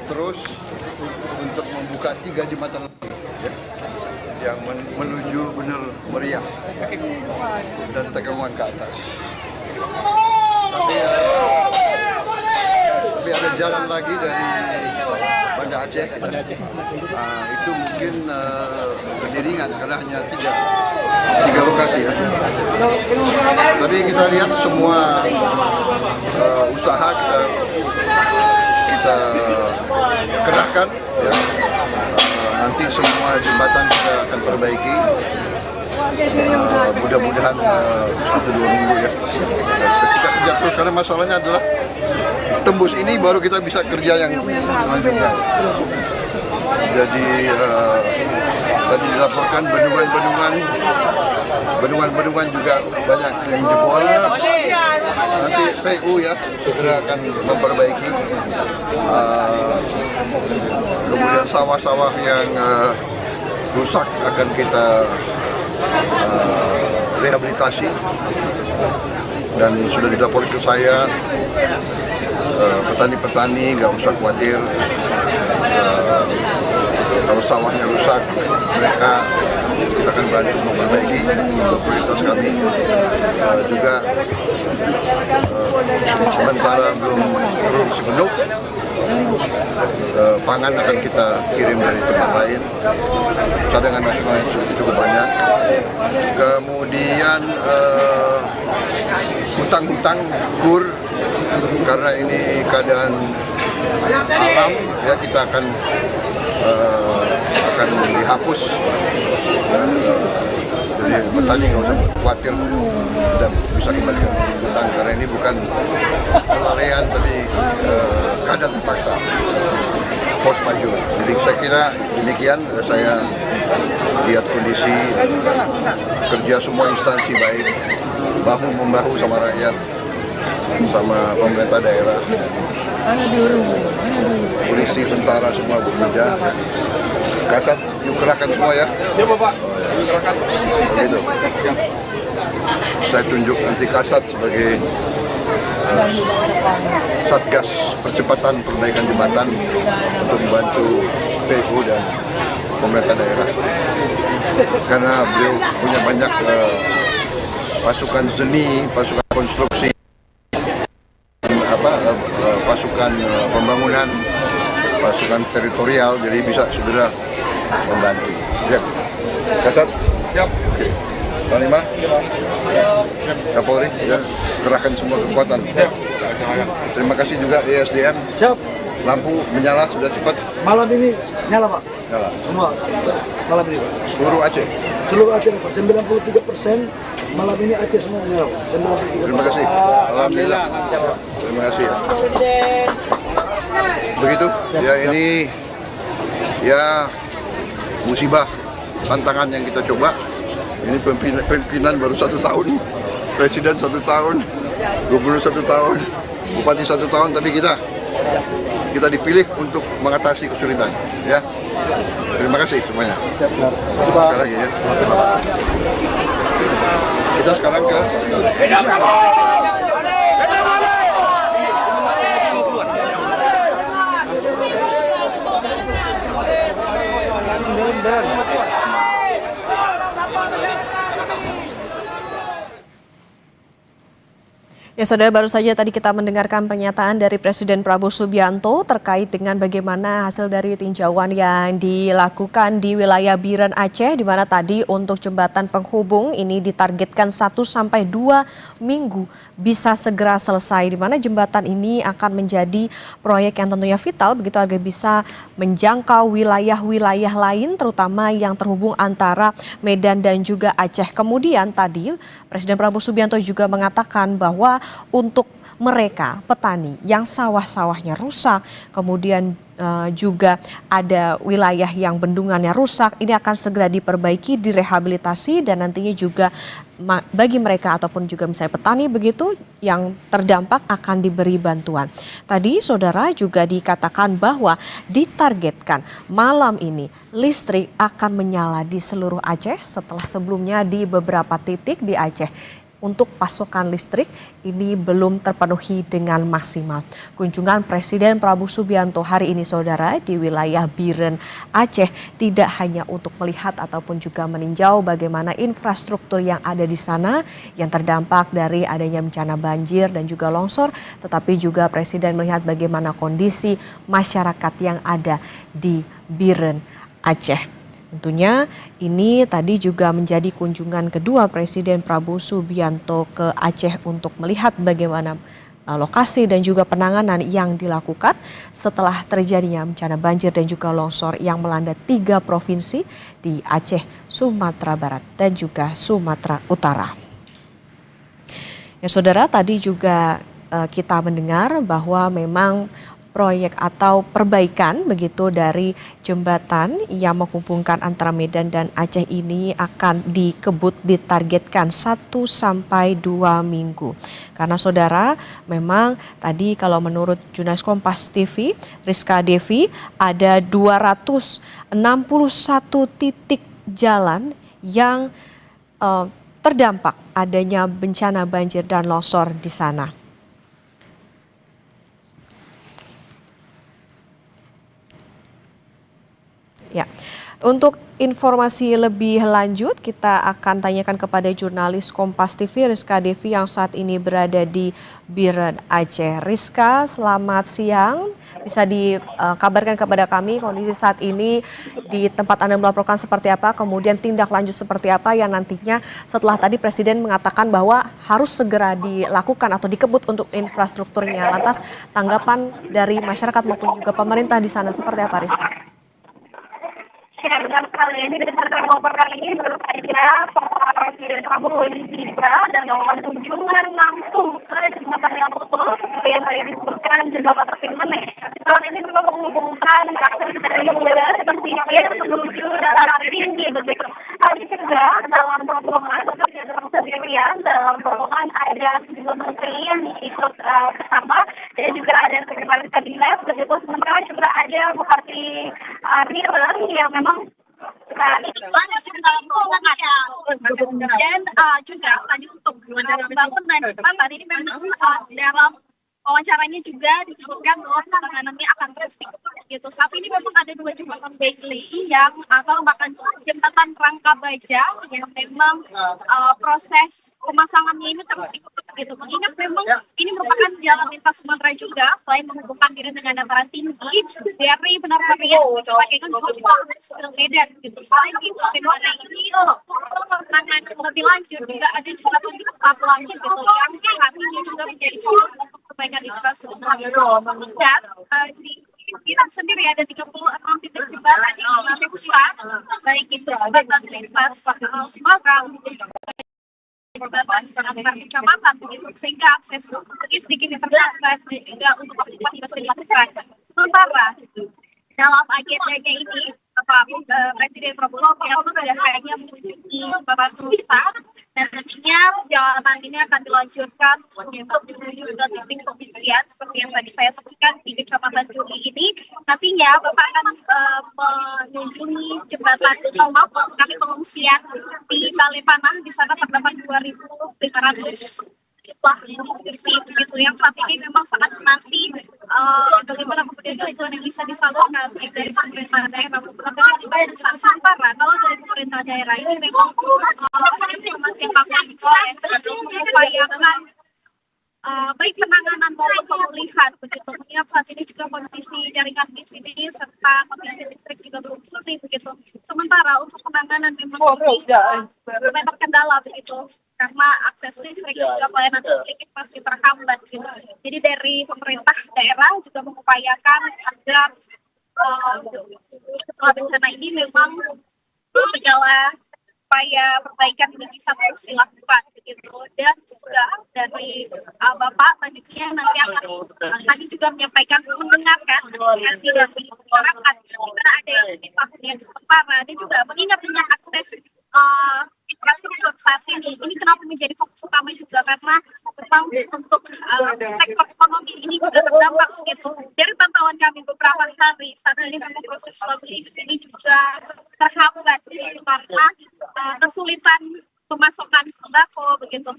terus untuk membuka 3 jembatan lagi ya, yang menuju Bener Meriah dan Tegamuan ke atas. Tapi ada jalan lagi dari Banda Aceh. Itu mungkin beriringan karena hanya tiga lokasi ya. Tapi kita lihat semua usaha kita kerahkan ya. Nanti semua jembatan kita akan perbaiki. Mudah-mudahan 1-2 minggu ya. Kita kerja terus karena masalahnya adalah tembus ini baru kita bisa kerja yang selanjutnya. Jadi tadi dilaporkan bendungan juga banyak yang jebol. Nanti PU ya segera akan memperbaiki. Kemudian sawah-sawah yang rusak akan kita rehabilitasi, dan sudah dilaporkan ke saya. Petani-petani nggak usah khawatir, kalau sawahnya rusak kita akan bantu memperbaiki. Prioritas kami juga sementara belum sepenuh, pangan akan kita kirim dari tempat lain, cadangan nasional cukup banyak. Kemudian hutang-hutang kur, karena ini keadaan alam ya, kita akan dihapus. Jadi petani nggak usah khawatir, dan bisa kembali ke hutang karena ini bukan kelalaian tapi keadaan terpaksa, force majeure. Jadi saya kira demikian. Saya lihat kondisi kerja semua instansi baik, bahu-membahu sama rakyat, sama pemerintah daerah, polisi, tentara semua bekerja. Kasat yuk kerahkan semua ya. Siapa Pak? Kerahkan. Begitu. Saya tunjuk nanti Kasat sebagai Satgas Percepatan Perbaikan Jembatan untuk membantu PU dan pemerintah daerah. Karena beliau punya banyak pasukan seni, pasukan konstruksi, pasukan pembangunan, pasukan teritorial, jadi bisa segera membantu. Ya, Kasat. Siap. Oke. Panglima. Kapolri, ya, kerahkan semua kekuatan. Siap. Terima kasih juga ESDM. Siap. Lampu menyala sudah cepat. Malam ini nyala Pak. Nyala. Semua malam ini Pak. Seluruh Aceh. Seluruh Aceh Pak. 93% malam ini Aceh semua nyala. 93%. Terima kasih. Alhamdulillah. Terima kasih ya. Begitu. Ya, ini ya musibah, tantangan yang kita coba. Ini pimpinan baru 1 tahun, presiden 1 tahun, gubernur 1 tahun, bupati 1 tahun, tapi kita dipilih untuk mengatasi kesulitan. Ya, terima kasih semuanya. Sekali lagi ya. Kita sekarang ke Ya, saudara, baru saja tadi kita mendengarkan pernyataan dari Presiden Prabowo Subianto terkait dengan bagaimana hasil dari tinjauan yang dilakukan di wilayah Biren Aceh, di mana tadi untuk jembatan penghubung ini ditargetkan 1-2 minggu bisa segera selesai, di mana jembatan ini akan menjadi proyek yang tentunya vital begitu agar bisa menjangkau wilayah-wilayah lain, terutama yang terhubung antara Medan dan juga Aceh. Kemudian tadi Presiden Prabowo Subianto juga mengatakan bahwa untuk mereka petani yang sawah-sawahnya rusak, kemudian juga ada wilayah yang bendungannya rusak, ini akan segera diperbaiki, direhabilitasi, dan nantinya juga bagi mereka ataupun juga misalnya petani begitu yang terdampak akan diberi bantuan. Tadi saudara juga dikatakan bahwa ditargetkan malam ini listrik akan menyala di seluruh Aceh setelah sebelumnya di beberapa titik di Aceh untuk pasokan listrik ini belum terpenuhi dengan maksimal. Kunjungan Presiden Prabowo Subianto hari ini saudara di wilayah Biren, Aceh tidak hanya untuk melihat ataupun juga meninjau bagaimana infrastruktur yang ada di sana yang terdampak dari adanya bencana banjir dan juga longsor, tetapi juga Presiden melihat bagaimana kondisi masyarakat yang ada di Biren, Aceh. Tentunya ini tadi juga menjadi kunjungan kedua Presiden Prabowo Subianto ke Aceh untuk melihat bagaimana lokasi dan juga penanganan yang dilakukan setelah terjadinya bencana banjir dan juga longsor yang melanda 3 provinsi di Aceh, Sumatera Barat dan juga Sumatera Utara. Ya saudara, tadi juga kita mendengar bahwa memang proyek atau perbaikan begitu dari jembatan yang menghubungkan antara Medan dan Aceh ini akan dikebut ditargetkan 1 sampai 2 minggu. Karena saudara memang tadi kalau menurut jurnalis Kompas TV Rizka Devi ada 261 titik jalan yang terdampak adanya bencana banjir dan longsor di sana. Ya, untuk informasi lebih lanjut kita akan tanyakan kepada jurnalis Kompas TV Rizka Devi yang saat ini berada di Biren, Aceh. Rizka, selamat siang. Bisa dikabarkan kepada kami kondisi saat ini di tempat Anda melaporkan seperti apa, kemudian tindak lanjut seperti apa yang nantinya setelah tadi Presiden mengatakan bahwa harus segera dilakukan atau dikebut untuk infrastrukturnya. Lantas tanggapan dari masyarakat maupun juga pemerintah di sana seperti apa, Rizka? Ya, benar sekali. Ini berdasarkan laporan kali ini baru saja Bapak Presiden Prabowo ini tiba dan melakukan kunjungan langsung ke jembatan yang putus seperti yang tadi disebutkan jembatan Terpinmene. Jembatan ini memang menghubungkan akses dari wilayah seperti yang menuju dataran tinggi begitu. Tadi juga dalam rombongan seperti dalam sendirian dalam rombongan ada sejumlah menteri yang ikut bersama dan juga ada sekretaris kabinet begitu. Sementara juga ada Bupati Biren yang memang dan juga tadi untuk bangunan jembatan ini memang dalam wawancaranya juga disebutkan bahwa penanganannya akan terus dikebut gitu. Saat ini memang ada 2 jembatan Bailey yang atau bahkan jembatan Rangka Baja yang memang proses pemasangannya ini terus dikebut gitu. Mengingat memang ini merupakan jalan lintas Sumatera juga selain menghubungkan Biren dengan dataran tinggi dari Benar-benar coba dengan Medan gitu. Selain itu fenomena ini penanganan lebih lanjut juga ada jembatan di Kota Langit gitu yang saat ini juga menjadi contoh untuk perbaikan infrastruktur dan di Biren sendiri ada 36 titik jembatan yang lebih besar baik itu jembatan lintas Sumatera maupun juga jembatan antar kecamatan begitu sehingga akses mungkin sedikit terlambat dan juga untuk antisipasi bisa dilakukan. Sementara dalam agendanya ini Bapak Presiden Prabowo Subianto tidak hanya mengunjungi jembatan Tusa dan nantinya perjalanan ini akan dilanjutkan untuk menuju ke titik pengungsian seperti yang tadi saya sebutkan di Kecamatan Juli ini. Nantinya Bapak akan mengunjungi jembatan kami pengungsian di Balepanah. Di sana terdapat 2.500 bersih begitu yang saat ini memang sangat menanti bagaimana kemudian bantuan yang bisa disalurkan baik dari pemerintah daerah maupun dari Nusantara. Kalau dari pemerintah daerah ini memang informasi yang kami peroleh terus mengupayakan baik penanganan maupun pemulihan begitu. Mengingat saat ini juga kondisi jaringan di sini serta kondisi listrik juga belum pulih begitu. Sementara untuk penanganan memang memang terkendala begitu karena akses listrik dan juga pelayanan publik pasti terhambat gitu. Jadi dari pemerintah daerah juga mengupayakan agar setelah bencana ini memang segala upaya perbaikan ini bisa terus dilakukan begitu. Dan juga dari Bapak tadinya nanti akan tadi juga menyampaikan mendengarkan aspirasi dari masyarakat di mana ada yang menimpa sementara dan juga mengingat dengan akses infrastruktur saat ini kenapa menjadi fokus utama juga karena memang untuk sektor ekonomi ini juga terdampak gitu. Dari pantauan kami beberapa hari saat ini memang proses lobby ini juga terhambat karena kesulitan pemasokan sembako begitu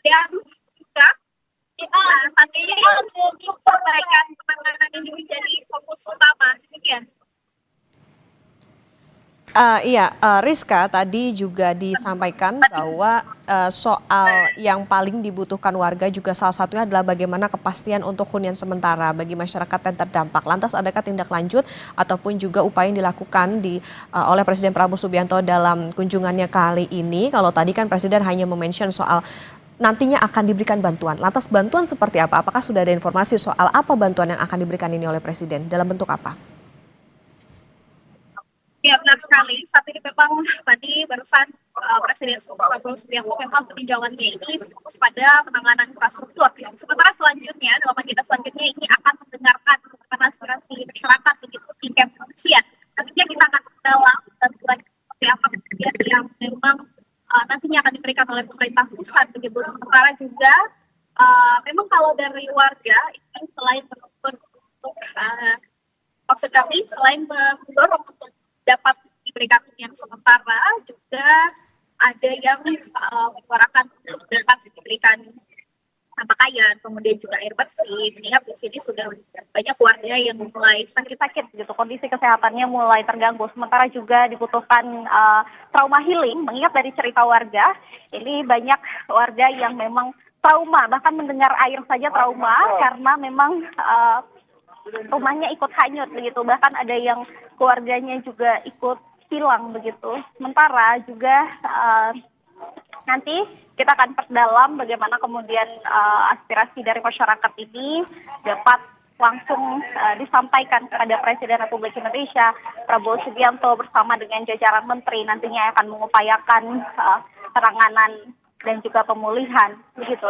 dan juga kita saat ini untuk perbaikan penanganan ini menjadi fokus utama. Demikian. Rizka, tadi juga disampaikan bahwa soal yang paling dibutuhkan warga juga salah satunya adalah bagaimana kepastian untuk hunian sementara bagi masyarakat yang terdampak. Lantas adakah tindak lanjut ataupun juga upaya yang dilakukan oleh Presiden Prabowo Subianto dalam kunjungannya kali ini? Kalau tadi kan Presiden hanya mention soal nantinya akan diberikan bantuan. Lantas bantuan seperti apa? Apakah sudah ada informasi soal apa bantuan yang akan diberikan ini oleh Presiden? Dalam bentuk apa? Ya benar sekali, saat ini memang tadi barusan Presiden Prabowo Subianto memang peninjauannya ini fokus pada penanganan infrastruktur. Sementara selanjutnya, dalam agenda selanjutnya ini akan mendengarkan aspirasi masyarakat begitu tingkat pengungsian. Ketika kita akan dalam bantuan seperti apa kemudian yang memang nantinya akan diberikan oleh pemerintah pusat begitu. Sementara juga memang kalau dari warga ini selain menuntut untuk maksud kami selain mendorong untuk dapat diberikan hunian sementara, juga ada yang menyuarakan untuk dapat diberikan pakaian, kemudian juga air bersih. Mengingat di sini sudah banyak warga yang mulai sakit-sakit gitu, kondisi kesehatannya mulai terganggu. Sementara juga dibutuhkan trauma healing. Mengingat dari cerita warga, ini banyak warga yang memang trauma, bahkan mendengar air saja trauma karena memang rumahnya ikut hanyut begitu, bahkan ada yang keluarganya juga ikut hilang begitu. Sementara juga nanti kita akan perdalam bagaimana kemudian aspirasi dari masyarakat ini dapat langsung disampaikan kepada Presiden Republik Indonesia Prabowo Subianto bersama dengan jajaran menteri nantinya akan mengupayakan penanganan dan juga pemulihan begitu.